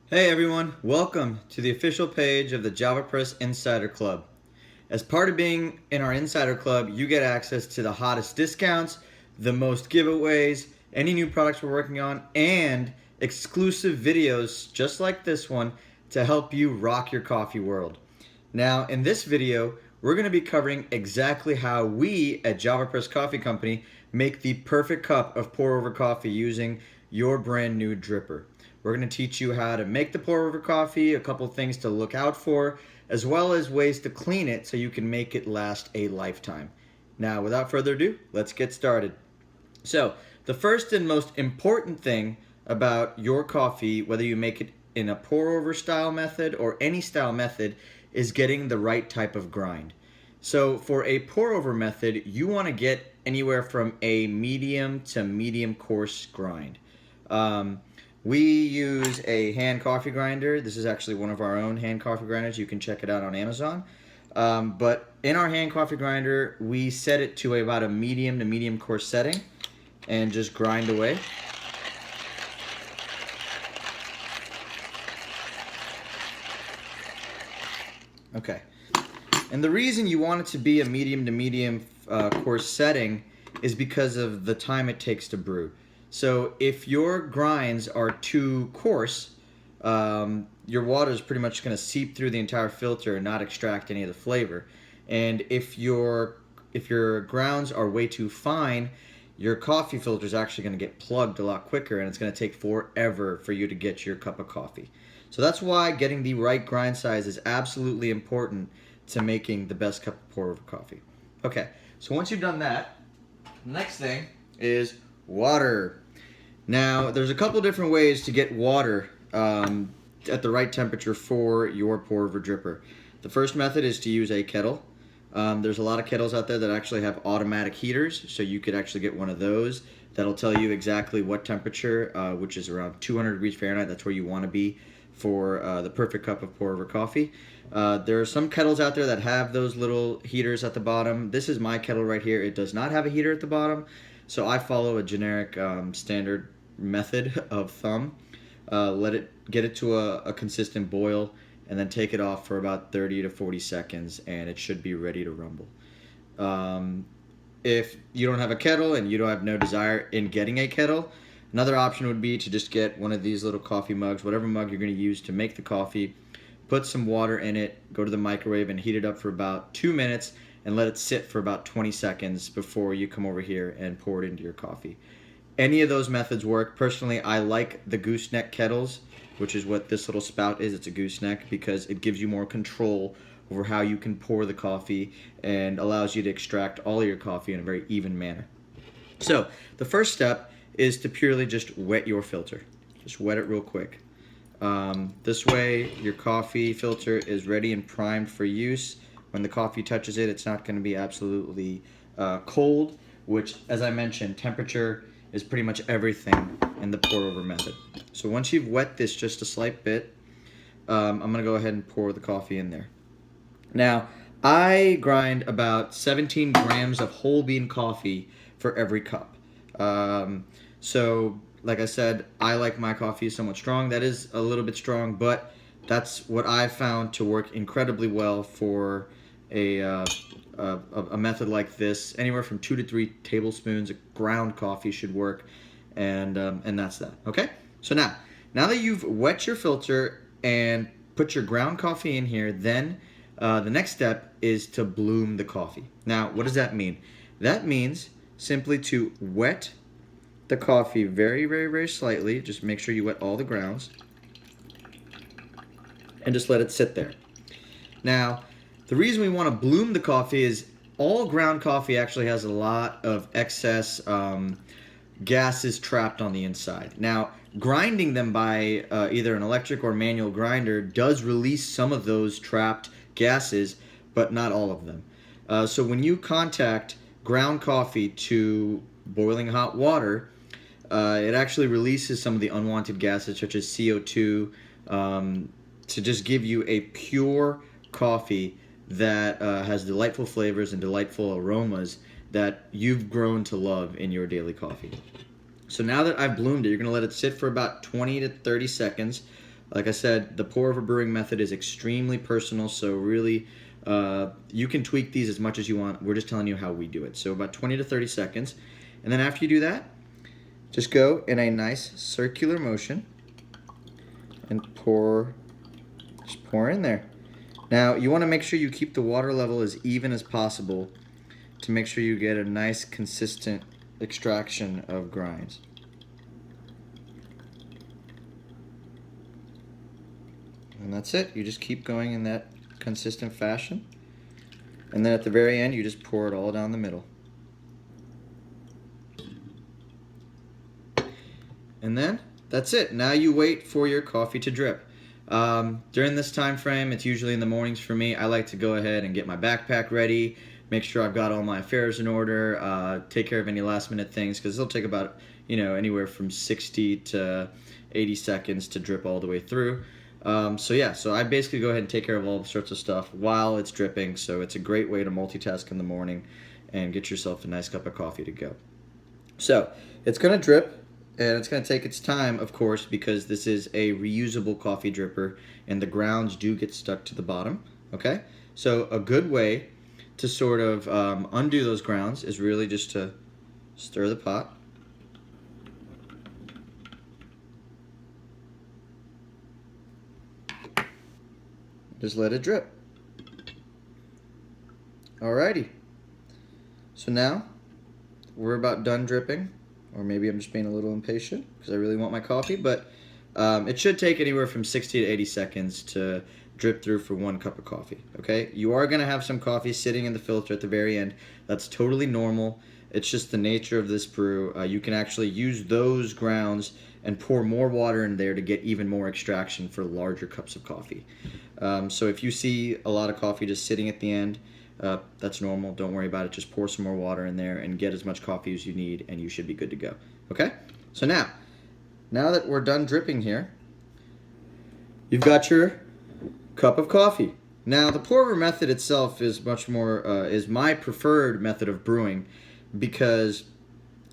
Hey everyone, welcome to the official page of the JavaPresse Insider Club. As part of being in our Insider Club, you get access to the hottest discounts, the most giveaways, any new products we're working on, and exclusive videos just like this one to help you rock your coffee world. Now, in this video, we're going to be covering exactly how we at JavaPresse Coffee Company make the perfect cup of pour-over coffee using your brand new dripper. We're going to teach you how to make the pour-over coffee, a couple things to look out for, as well as ways to clean it so you can make it last a lifetime. Now, without further ado, let's get started. So, the first and most important thing about your coffee, whether you make it in a pour-over style method or any style method, is getting the right type of grind. So, for a pour-over method, you want to get anywhere from a medium to medium coarse grind. We use a hand coffee grinder. This is actually one of our own hand coffee grinders. You can check it out on Amazon. But in our hand coffee grinder, we set it to about a medium to medium coarse setting and just grind away. Okay. And the reason you want it to be a medium to medium coarse setting is because of the time it takes to brew. So if your grinds are too coarse, your water is pretty much going to seep through the entire filter and not extract any of the flavor. And if your grounds are way too fine, your coffee filter is actually going to get plugged a lot quicker, and it's going to take forever for you to get your cup of coffee. So that's why getting the right grind size is absolutely important to making the best cup of pour-over coffee. Okay, so once you've done that, the next thing is water. Now, there's a couple different ways to get water at the right temperature for your pour-over dripper. The first method is to use a kettle. There's a lot of kettles out there that actually have automatic heaters, so you could actually get one of those. That'll tell you exactly what temperature, which is around 200 degrees Fahrenheit. That's where you want to be for the perfect cup of pour-over coffee. There are some kettles out there that have those little heaters at the bottom. This is my kettle right here. It does not have a heater at the bottom, so I follow a generic standard method of thumb. Get it to a consistent boil, and then take it off for about 30 to 40 seconds, and it should be ready to rumble. If you don't have a kettle and you don't have no desire in getting a kettle, another option would be to just get one of these little coffee mugs, whatever mug you're going to use to make the coffee, put some water in it, go to the microwave and heat it up for about 2 minutes, and let it sit for about 20 seconds before you come over here and pour it into your coffee. Any of those methods work. Personally, I like the gooseneck kettles, which is what this little spout is. It's a gooseneck because it gives you more control over how you can pour the coffee and allows you to extract all of your coffee in a very even manner. So the first step is to purely just wet your filter. Just wet it real quick. This way your coffee filter is ready and primed for use. When the coffee touches it, it's not going to be absolutely cold, which, as I mentioned, temperature is pretty much everything in the pour-over method. So once you've wet this just a slight bit, I'm going to go ahead and pour the coffee in there. Now, I grind about 17 grams of whole bean coffee for every cup. So, like I said, I like my coffee somewhat strong. That is a little bit strong, but that's what I found to work incredibly well for a method like this. Anywhere from 2 to 3 tablespoons of ground coffee should work, and that's that. Okay. So now that you've wet your filter and put your ground coffee in here, then the next step is to bloom the coffee. Now, what does that mean? That means simply to wet the coffee very, very, very slightly. Just make sure you wet all the grounds, and just let it sit there. Now, the reason we want to bloom the coffee is all ground coffee actually has a lot of excess gases trapped on the inside. Now, grinding them by either an electric or manual grinder does release some of those trapped gases, but not all of them. So when you contact ground coffee to boiling hot water, it actually releases some of the unwanted gases such as CO2 to just give you a pure coffee that has delightful flavors and delightful aromas that you've grown to love in your daily coffee. So now that I've bloomed it, you're going to let it sit for about 20 to 30 seconds Like I said, the pour over brewing method is extremely personal, so really you can tweak these as much as you want. We're just telling you how we do it. So about 20 to 30 seconds. And then after you do that, just go in a nice circular motion and just pour in there. Now, you want to make sure you keep the water level as even as possible to make sure you get a nice, consistent extraction of grinds. And that's it. You just keep going in that consistent fashion. And then at the very end, you just pour it all down the middle. And then, that's it. Now you wait for your coffee to drip. During this time frame, it's usually in the mornings for me. I like to go ahead and get my backpack ready, make sure I've got all my affairs in order, take care of any last minute things, because it'll take about, anywhere from 60 to 80 seconds to drip all the way through. So I basically go ahead and take care of all sorts of stuff while it's dripping, so it's a great way to multitask in the morning and get yourself a nice cup of coffee to go. So, it's going to drip. And it's going to take its time, of course, because this is a reusable coffee dripper and the grounds do get stuck to the bottom, okay? So a good way to sort of undo those grounds is really just to stir the pot. Just let it drip. Alrighty. So now we're about done dripping. Or maybe I'm just being a little impatient because I really want my coffee, but it should take anywhere from 60 to 80 seconds to drip through for 1 cup of coffee, okay? You are going to have some coffee sitting in the filter at the very end. That's totally normal. It's just the nature of this brew. You can actually use those grounds and pour more water in there to get even more extraction for larger cups of coffee. So if you see a lot of coffee just sitting at the end, that's normal. Don't worry about it. Just pour some more water in there and get as much coffee as you need, and you should be good to go. Okay? So now that we're done dripping here, you've got your cup of coffee. Now, the pour over method itself is much more is my preferred method of brewing because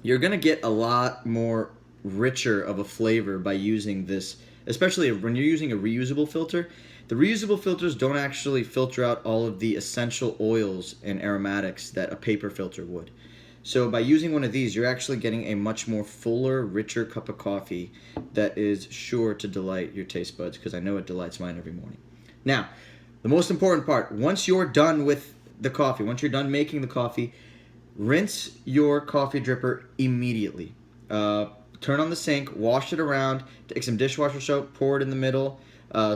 you're gonna get a lot more richer of a flavor by using this, especially when you're using a reusable filter. The reusable filters don't actually filter out all of the essential oils and aromatics that a paper filter would. So by using one of these, you're actually getting a much more fuller, richer cup of coffee that is sure to delight your taste buds, because I know it delights mine every morning. Now, the most important part, once you're done with the coffee, once you're done making the coffee, rinse your coffee dripper immediately. Turn on the sink, wash it around, take some dishwasher soap, pour it in the middle,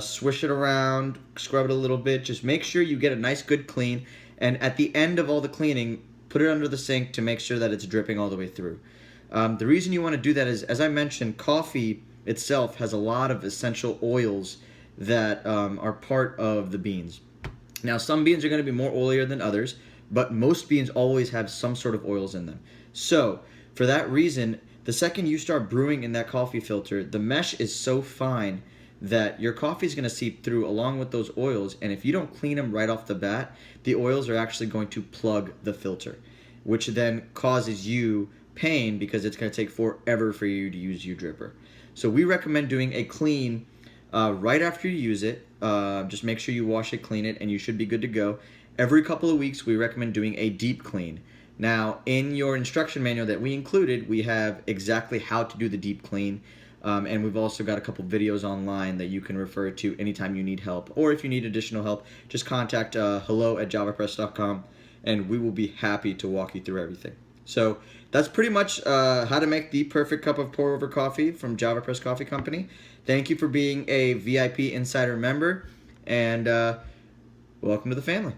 swish it around, scrub it a little bit. Just make sure you get a nice good clean, and at the end of all the cleaning, put it under the sink to make sure that it's dripping all the way through. The reason you want to do that is, as I mentioned, coffee itself has a lot of essential oils that are part of the beans. Now, some beans are going to be more oilier than others, but most beans always have some sort of oils in them. So, for that reason, the second you start brewing in that coffee filter, the mesh is so fine that your coffee is going to seep through along with those oils, and if you don't clean them right off the bat, the oils are actually going to plug the filter, which then causes you pain because it's going to take forever for you to use your dripper. So we recommend doing a clean right after you use it. Just make sure you wash it, clean it, and you should be good to go. Every couple of weeks, we recommend doing a deep clean. Now, in your instruction manual that we included, we have exactly how to do the deep clean. And we've also got a couple videos online that you can refer to anytime you need help. Or if you need additional help, just contact hello@javapresse.com, and we will be happy to walk you through everything. So that's pretty much how to make the perfect cup of pour-over coffee from JavaPresse Coffee Company. Thank you for being a VIP Insider member, and welcome to the family.